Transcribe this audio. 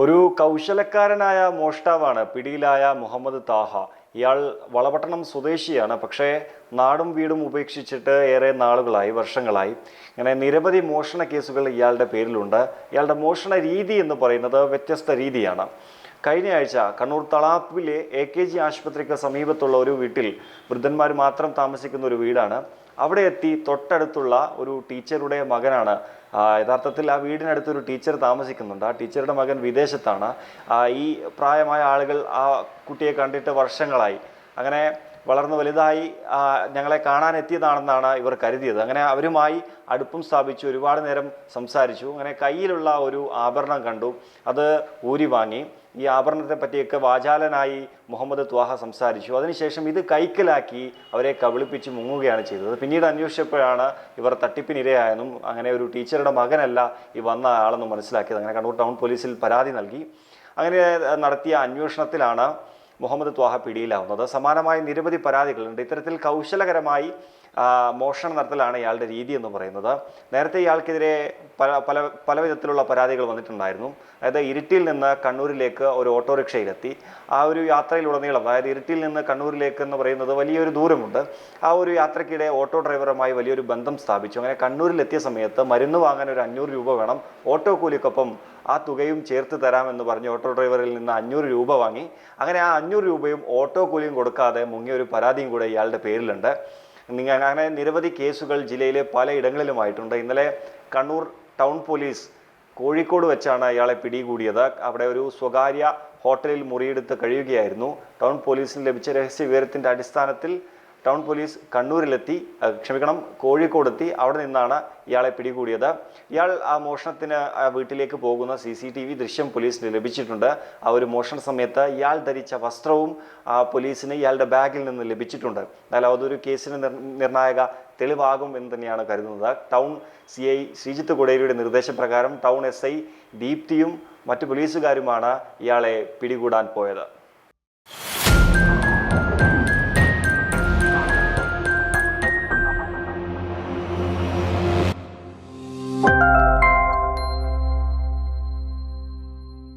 ഒരു കൗശലക്കാരനായ മോഷ്ടാവാണ് പിടിയിലായ മുഹമ്മദ് താഹ. ഇയാൾ വളപട്ടണം സ്വദേശിയാണ്. പക്ഷേ നാടും വീടും ഉപേക്ഷിച്ചിട്ട് ഏറെ നാളുകളായി, വർഷങ്ങളായി. ഇങ്ങനെ നിരവധി മോഷണ കേസുകൾ ഇയാളുടെ പേരിലുണ്ട്. ഇയാളുടെ മോഷണ രീതി എന്ന് പറയുന്നത് വ്യത്യസ്ത രീതിയാണ്. കഴിഞ്ഞ ആഴ്ച കണ്ണൂർ തളാപ്പിലെ AKG ആശുപത്രിക്ക് സമീപത്തുള്ള ഒരു വീട്ടിൽ വൃദ്ധന്മാർ മാത്രം താമസിക്കുന്ന ഒരു വീടാണ്. അവിടെ എത്തി തൊട്ടടുത്തുള്ള ഒരു ടീച്ചറുടെ മകനാണ്. യഥാർത്ഥത്തിൽ ആ വീടിനടുത്തൊരു ടീച്ചർ താമസിക്കുന്നുണ്ട്. ആ ടീച്ചറുടെ മകൻ വിദേശത്താണ്. ഈ പ്രായമായ ആളുകൾ ആ കുട്ടിയെ കണ്ടിട്ട് വർഷങ്ങളായി. അങ്ങനെ വളർന്നു വലുതായി ഞങ്ങളെ കാണാനെത്തിയതാണെന്നാണ് ഇവർ കരുതിയത്. അങ്ങനെ അവരുമായി അടുപ്പം സ്ഥാപിച്ചു, ഒരുപാട് നേരം സംസാരിച്ചു. അങ്ങനെ കയ്യിലുള്ള ഒരു ആഭരണം കണ്ടു, അത് ഊരി വാങ്ങി. ഈ ആഭരണത്തെ പറ്റിയൊക്കെ വാചാലനായി മുഹമ്മദ് ത്വാഹ സംസാരിച്ചു. അതിനുശേഷം ഇത് കൈക്കലാക്കി അവരെ കബളിപ്പിച്ച് മുങ്ങുകയാണ് ചെയ്തത്. പിന്നീട് അന്വേഷിച്ചപ്പോഴാണ് ഇവർ തട്ടിപ്പിനിരയായെന്നും അങ്ങനെ ഒരു ടീച്ചറുടെ മകനല്ല ഈ വന്ന ആളെന്നും മനസ്സിലാക്കിയത്. അങ്ങനെ കണ്ണൂർ ടൗൺ പോലീസിൽ പരാതി നൽകി. അങ്ങനെ നടത്തിയ അന്വേഷണത്തിലാണ് മുഹമ്മദ് ത്വാഹ പിടിയിലാവുന്നത്. സമാനമായ നിരവധി പരാതികളുണ്ട്. ഇത്തരത്തിൽ കൗശലകരമായി മോഷണം നടത്തലാണ് ഇയാളുടെ രീതി എന്ന് പറയുന്നത്. നേരത്തെ ഇയാൾക്കെതിരെ പല വിധത്തിലുള്ള പരാതികൾ വന്നിട്ടുണ്ടായിരുന്നു. അതായത് ഇരിട്ടിയിൽ നിന്ന് കണ്ണൂരിലേക്ക് ഒരു ഓട്ടോറിക്ഷയിലെത്തി. ആ ഒരു യാത്രയിലുടനീളം, അതായത് ഇരിട്ടിയിൽ നിന്ന് കണ്ണൂരിലേക്ക് എന്ന് പറയുന്നത് വലിയൊരു ദൂരമുണ്ട്. ആ ഒരു യാത്രയ്ക്കിടെ ഓട്ടോ ഡ്രൈവറുമായി വലിയൊരു ബന്ധം സ്ഥാപിച്ചു. അങ്ങനെ കണ്ണൂരിലെത്തിയ സമയത്ത് മരുന്ന് വാങ്ങാൻ ഒരു 500 രൂപ വേണം, ഓട്ടോ കൂലിക്കൊപ്പം ആ തുകയും ചേർത്ത് തരാമെന്ന് പറഞ്ഞ് ഓട്ടോ ഡ്രൈവറിൽ നിന്ന് 500 രൂപ വാങ്ങി. അങ്ങനെ ആ 500 രൂപയും ഓട്ടോ കൂലിയും കൊടുക്കാതെ മുങ്ങിയ ഒരു പരാതിയും കൂടെ ഇയാളുടെ പേരിലുണ്ട്. അങ്ങനെ നിരവധി കേസുകൾ ജില്ലയിലെ പലയിടങ്ങളിലുമായിട്ടുണ്ട്. ഇന്നലെ കണ്ണൂർ ടൗൺ പോലീസ് കോഴിക്കോട് വെച്ചാണ് ഇയാളെ പിടികൂടിയത്. അവിടെ ഒരു സ്വകാര്യ ഹോട്ടലിൽ മുറിയെടുത്ത് കഴിയുകയായിരുന്നു. ടൗൺ പോലീസിന് ലഭിച്ച രഹസ്യ വിവരത്തിൻ്റെ അടിസ്ഥാനത്തിൽ ടൗൺ പോലീസ് കോഴിക്കോടെത്തി. അവിടെ നിന്നാണ് ഇയാളെ പിടികൂടിയത്. ഇയാൾ ആ മോഷണത്തിന് വീട്ടിലേക്ക് പോകുന്ന CCTV ദൃശ്യം പോലീസിന് ലഭിച്ചിട്ടുണ്ട്. ആ ഒരു മോഷണ സമയത്ത് ഇയാൾ ധരിച്ച വസ്ത്രവും പോലീസിന് ഇയാളുടെ ബാഗിൽ നിന്ന് ലഭിച്ചിട്ടുണ്ട്. എന്നാൽ അതൊരു കേസിന് നിർണായക തെളിവാകും എന്ന് തന്നെയാണ് കരുതുന്നത്. ടൗൺ CI ശ്രീജിത്ത് കൊടേരിയുടെ നിർദ്ദേശപ്രകാരം ടൗൺ SI ദീപ്തിയും മറ്റു പോലീസുകാരുമാണ് ഇയാളെ പിടികൂടാൻ പോയത്.